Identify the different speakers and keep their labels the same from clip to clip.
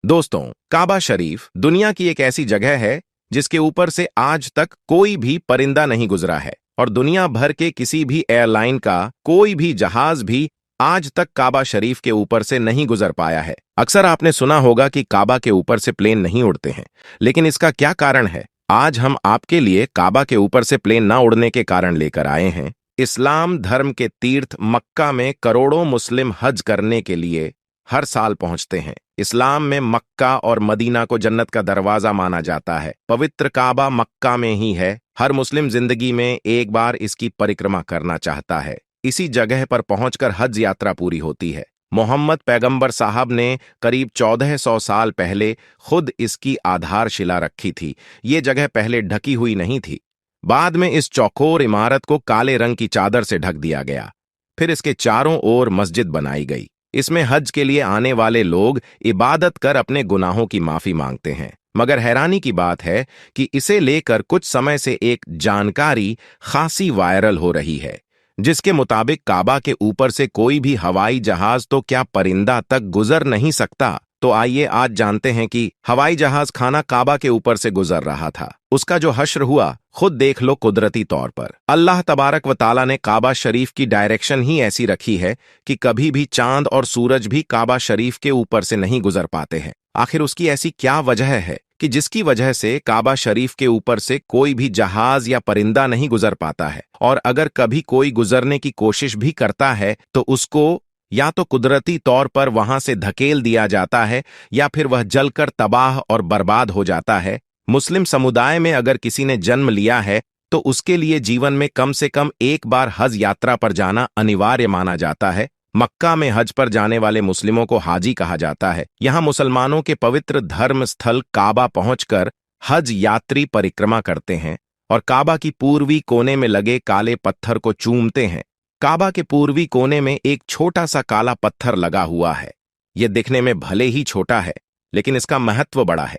Speaker 1: दोस्तों, काबा शरीफ दुनिया की एक ऐसी जगह है जिसके ऊपर से आज तक कोई भी परिंदा नहीं गुजरा है और दुनिया भर के किसी भी एयरलाइन का कोई भी जहाज भी आज तक काबा शरीफ के ऊपर से नहीं गुजर पाया है। अक्सर आपने सुना होगा कि काबा के ऊपर से प्लेन नहीं उड़ते हैं, लेकिन इसका क्या कारण है? आज हम आपके लिए काबा के ऊपर से प्लेन ना उड़ने के कारण लेकर आए हैं। इस्लाम धर्म के तीर्थ मक्का में करोड़ों मुस्लिम हज करने के लिए हर साल पहुंचते हैं। इस्लाम में मक्का और मदीना को जन्नत का दरवाजा माना जाता है। पवित्र काबा मक्का में ही है। हर मुस्लिम जिंदगी में एक बार इसकी परिक्रमा करना चाहता है। इसी जगह पर पहुंचकर हज यात्रा पूरी होती है। मोहम्मद पैगंबर साहब ने करीब 1400 साल पहले खुद इसकी आधारशिला रखी थी। ये जगह पहले ढकी हुई नहीं थी। बाद में इस चौकोर इमारत को काले रंग की चादर से ढक दिया गया। फिर इसके चारों ओर मस्जिद बनाई गई। इसमें हज के लिए आने वाले लोग इबादत कर अपने गुनाहों की माफी मांगते हैं। मगर हैरानी की बात है कि इसे लेकर कुछ समय से एक जानकारी खासी वायरल हो रही है, जिसके मुताबिक काबा के ऊपर से कोई भी हवाई जहाज तो क्या परिंदा तक गुजर नहीं सकता। तो आइए आज जानते हैं कि हवाई जहाज खाना काबा के ऊपर से गुजर रहा था, उसका जो हश्र हुआ खुद देख लो कुदरती तौर पर। अल्लाह तबारक व ताला ने काबा शरीफ की डायरेक्शन ही ऐसी रखी है कि कभी भी चांद और सूरज भी काबा शरीफ के ऊपर से नहीं गुजर पाते हैं। आखिर उसकी ऐसी क्या वजह है कि जिसकी वजह से काबा शरीफ के ऊपर से कोई भी जहाज या परिंदा नहीं गुजर पाता है, और अगर कभी कोई गुजरने की कोशिश भी करता है तो उसको या तो कुदरती तौर पर वहां से धकेल दिया जाता है या फिर वह जलकर तबाह और बर्बाद हो जाता है। मुस्लिम समुदाय में अगर किसी ने जन्म लिया है तो उसके लिए जीवन में कम से कम एक बार हज यात्रा पर जाना अनिवार्य माना जाता है। मक्का में हज पर जाने वाले मुस्लिमों को हाजी कहा जाता है। यहाँ मुसलमानों के पवित्र धर्म स्थल काबा पहुंचकर हज यात्री परिक्रमा करते हैं और काबा की पूर्वी कोने में लगे काले पत्थर को चूमते हैं। काबा के पूर्वी कोने में एक छोटा सा काला पत्थर लगा हुआ है। यह दिखने में भले ही छोटा है, लेकिन इसका महत्व बड़ा है।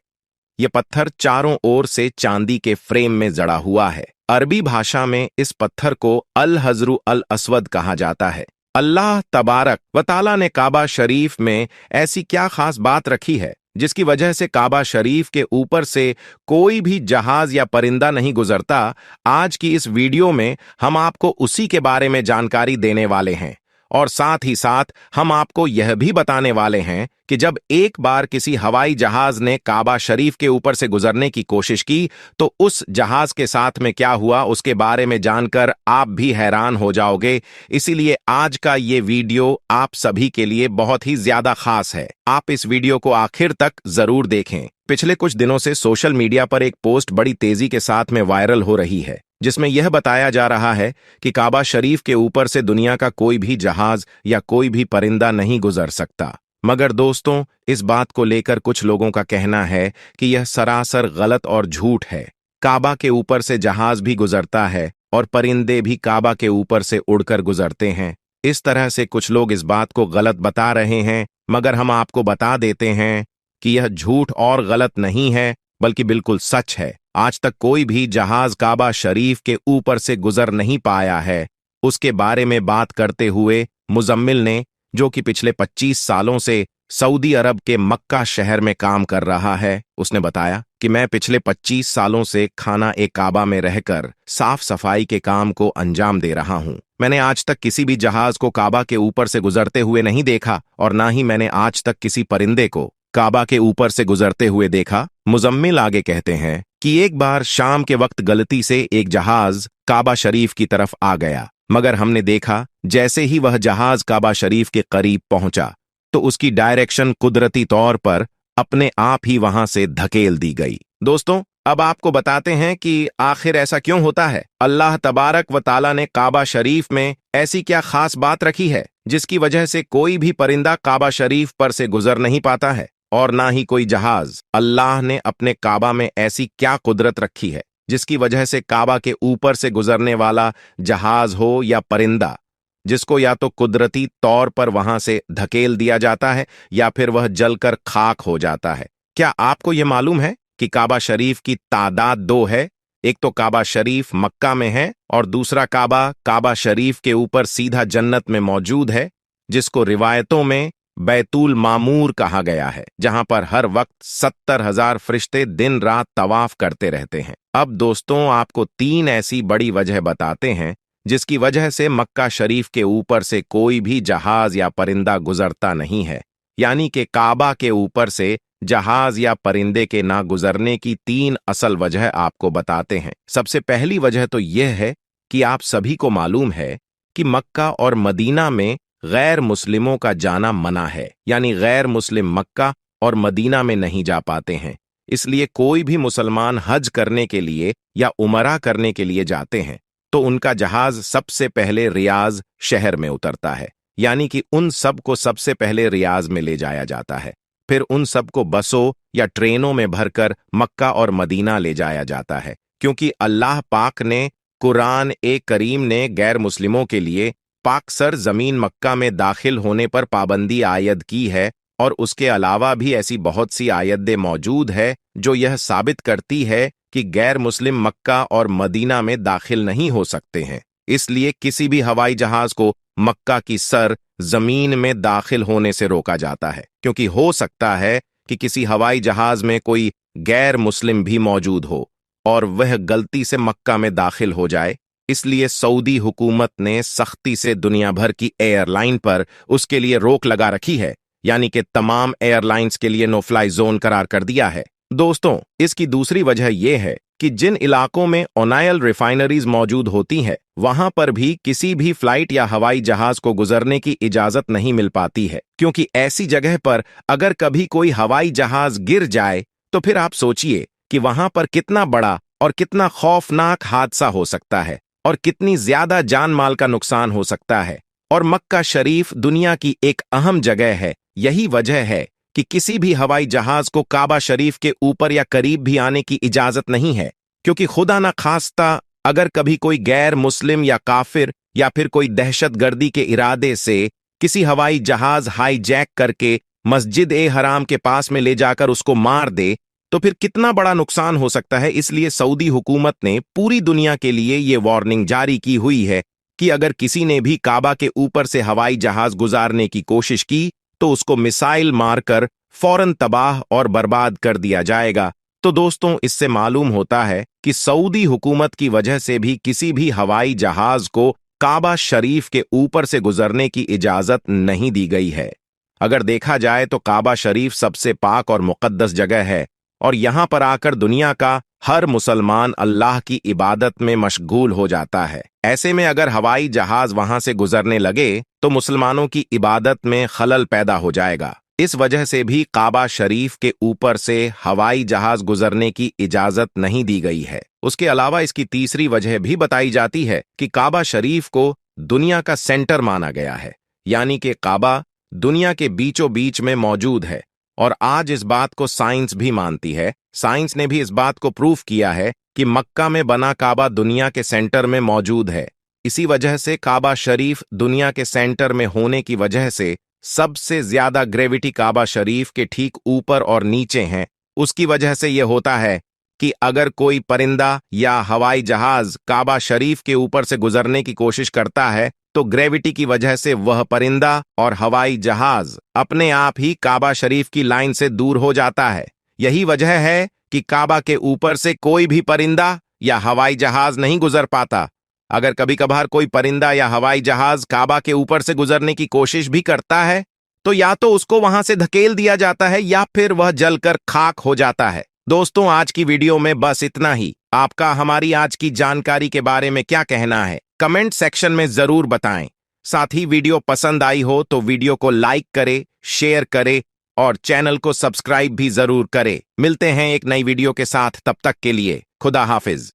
Speaker 1: यह पत्थर चारों ओर से चांदी के फ्रेम में जड़ा हुआ है। अरबी भाषा में इस पत्थर को अल हजरु अल अस्वद कहा जाता है। अल्लाह तबारक व ताला ने काबा शरीफ में ऐसी क्या खास बात रखी है जिसकी वजह से काबा शरीफ के ऊपर से कोई भी जहाज या परिंदा नहीं गुजरता? आज की इस वीडियो में हम आपको उसी के बारे में जानकारी देने वाले हैं, और साथ ही साथ हम आपको यह भी बताने वाले हैं कि जब एक बार किसी हवाई जहाज ने काबा शरीफ के ऊपर से गुजरने की कोशिश की तो उस जहाज के साथ में क्या हुआ, उसके बारे में जानकर आप भी हैरान हो जाओगे। इसीलिए आज का ये वीडियो आप सभी के लिए बहुत ही ज्यादा खास है। आप इस वीडियो को आखिर तक जरूर देखें। पिछले कुछ दिनों से सोशल मीडिया पर एक पोस्ट बड़ी तेजी के साथ में वायरल हो रही है, जिसमें यह बताया जा रहा है कि काबा शरीफ के ऊपर से दुनिया का कोई भी जहाज या कोई भी परिंदा नहीं गुजर सकता। मगर दोस्तों, इस बात को लेकर कुछ लोगों का कहना है कि यह सरासर गलत और झूठ है। काबा के ऊपर से जहाज भी गुजरता है और परिंदे भी काबा के ऊपर से उड़कर गुजरते हैं। इस तरह से कुछ लोग इस बात को गलत बता रहे हैं, मगर हम आपको बता देते हैं कि यह झूठ और गलत नहीं है, बल्कि बिल्कुल सच है। आज तक कोई भी जहाज काबा शरीफ के ऊपर से गुजर नहीं पाया है। उसके बारे में बात करते हुए मुजम्मिल ने, जो कि पिछले 25 सालों से सऊदी अरब के मक्का शहर में काम कर रहा है, उसने बताया कि मैं पिछले 25 सालों से खाना ए काबा में रहकर साफ सफाई के काम को अंजाम दे रहा हूं। मैंने आज तक किसी भी जहाज को काबा के ऊपर से गुजरते हुए नहीं देखा, और ना ही मैंने आज तक किसी परिंदे को काबा के ऊपर से गुजरते हुए देखा। मुजम्मिल आगे कहते हैं कि एक बार शाम के वक्त गलती से एक जहाज काबा शरीफ की तरफ आ गया, मगर हमने देखा जैसे ही वह जहाज काबा शरीफ के करीब पहुंचा तो उसकी डायरेक्शन कुदरती तौर पर अपने आप ही वहां से धकेल दी गई। दोस्तों, अब आपको बताते हैं कि आखिर ऐसा क्यों होता है। अल्लाह तबारक व ताला ने काबा शरीफ में ऐसी क्या खास बात रखी है जिसकी वजह से कोई भी परिंदा काबा शरीफ पर से गुजर नहीं पाता है, और ना ही कोई जहाज। अल्लाह ने अपने काबा में ऐसी क्या कुदरत रखी है जिसकी वजह से काबा के ऊपर से गुजरने वाला जहाज हो या परिंदा, जिसको या तो कुदरती तौर पर वहां से धकेल दिया जाता है या फिर वह जलकर खाक हो जाता है। क्या आपको यह मालूम है कि काबा शरीफ की तादाद 2 है? एक तो काबा शरीफ मक्का में है और दूसरा काबा काबा शरीफ के ऊपर सीधा जन्नत में मौजूद है, जिसको रिवायतों में बैतुल मामूर कहा गया है, जहां पर हर वक्त 70,000 फरिश्ते दिन रात तवाफ करते रहते हैं। अब दोस्तों, आपको 3 ऐसी बड़ी वजह बताते हैं जिसकी वजह से मक्का शरीफ के ऊपर से कोई भी जहाज या परिंदा गुजरता नहीं है। यानी कि काबा के ऊपर से जहाज या परिंदे के ना गुजरने की 3 असल वजह आपको बताते हैं। सबसे पहली वजह तो यह है कि आप सभी को मालूम है कि मक्का और मदीना में गैर मुस्लिमों का जाना मना है, यानी गैर मुस्लिम मक्का और मदीना में नहीं जा पाते हैं। इसलिए कोई भी मुसलमान हज करने के लिए या उमरा करने के लिए जाते हैं तो उनका जहाज सबसे पहले रियाज शहर में उतरता है, यानी कि उन सब को सबसे पहले रियाज में ले जाया जाता है। फिर उन सब को बसों या ट्रेनों में भरकर मक्का और मदीना ले जाया जाता है, क्योंकि अल्लाह पाक ने कुरान ए करीम ने गैर मुस्लिमों के लिए पाकसर जमीन मक्का में दाखिल होने पर पाबंदी आयद की है, और उसके अलावा भी ऐसी बहुत सी आयतें मौजूद है जो यह साबित करती है कि गैर मुस्लिम मक्का और मदीना में दाखिल नहीं हो सकते हैं। इसलिए किसी भी हवाई जहाज को मक्का की सर जमीन में दाखिल होने से रोका जाता है, क्योंकि हो सकता है कि किसी हवाई जहाज में कोई गैर मुस्लिम भी मौजूद हो और वह गलती से मक्का में दाखिल हो जाए। इसलिए सऊदी हुकूमत ने सख्ती से दुनिया भर की एयरलाइन पर उसके लिए रोक लगा रखी है, यानी कि तमाम एयरलाइंस के लिए नो फ्लाई जोन करार कर दिया है। दोस्तों, इसकी दूसरी वजह यह है कि जिन इलाकों में ऑयल रिफाइनरीज मौजूद होती हैं, वहां पर भी किसी भी फ्लाइट या हवाई जहाज को गुजरने की इजाजत नहीं मिल पाती है, क्योंकि ऐसी जगह पर अगर कभी कोई हवाई जहाज गिर जाए तो फिर आप सोचिए कि वहां पर कितना बड़ा और कितना खौफनाक हादसा हो सकता है और कितनी ज्यादा जान माल का नुकसान हो सकता है। और मक्का शरीफ दुनिया की एक अहम जगह है। यही वजह है कि किसी भी हवाई जहाज को काबा शरीफ के ऊपर या करीब भी आने की इजाजत नहीं है, क्योंकि खुदा न खास्ता अगर कभी कोई गैर मुस्लिम या काफिर या फिर कोई दहशतगर्दी के इरादे से किसी हवाई जहाज हाईजैक करके मस्जिद ए हराम के पास में ले जाकर उसको मार दे तो फिर कितना बड़ा नुकसान हो सकता है। इसलिए सऊदी हुकूमत ने पूरी दुनिया के लिए ये वार्निंग जारी की हुई है कि अगर किसी ने भी काबा के ऊपर से हवाई जहाज गुजारने की कोशिश की तो उसको मिसाइल मारकर फौरन तबाह और बर्बाद कर दिया जाएगा। तो दोस्तों, इससे मालूम होता है कि सऊदी हुकूमत की वजह से भी किसी भी हवाई जहाज को काबा शरीफ के ऊपर से गुजरने की इजाजत नहीं दी गई है। अगर देखा जाए तो काबा शरीफ सबसे पाक और मुकद्दस जगह है और यहां पर आकर दुनिया का हर मुसलमान अल्लाह की इबादत में मशगूल हो जाता है। ऐसे में अगर हवाई जहाज वहां से गुजरने लगे तो मुसलमानों की इबादत में खलल पैदा हो जाएगा। इस वजह से भी काबा शरीफ के ऊपर से हवाई जहाज गुजरने की इजाजत नहीं दी गई है। उसके अलावा इसकी तीसरी वजह भी बताई जाती है कि काबा शरीफ को दुनिया का सेंटर माना गया है, यानी कि काबा दुनिया के बीचों बीच में मौजूद है। और आज इस बात को साइंस भी मानती है। साइंस ने भी इस बात को प्रूफ किया है कि मक्का में बना काबा दुनिया के सेंटर में मौजूद है। इसी वजह से काबा शरीफ दुनिया के सेंटर में होने की वजह से सबसे ज्यादा ग्रेविटी काबा शरीफ के ठीक ऊपर और नीचे हैं। उसकी वजह से यह होता है कि अगर कोई परिंदा या हवाई जहाज काबा शरीफ के ऊपर से गुजरने की कोशिश करता है तो ग्रेविटी की वजह से वह परिंदा और हवाई जहाज अपने आप ही काबा शरीफ की लाइन से दूर हो जाता है। यही वजह है कि काबा के ऊपर से कोई भी परिंदा या हवाई जहाज नहीं गुजर पाता। अगर कभी कभार कोई परिंदा या हवाई जहाज काबा के ऊपर से गुजरने की कोशिश भी करता है तो या तो उसको वहां से धकेल दिया जाता है या फिर वह जलकर खाक हो जाता है। दोस्तों, आज की वीडियो में बस इतना ही। आपका हमारी आज की जानकारी के बारे में क्या कहना है कमेंट सेक्शन में जरूर बताएं। साथ ही वीडियो पसंद आई हो तो वीडियो को लाइक करें, शेयर करें और चैनल को सब्सक्राइब भी जरूर करें। मिलते हैं एक नई वीडियो के साथ, तब तक के लिए खुदा हाफिज।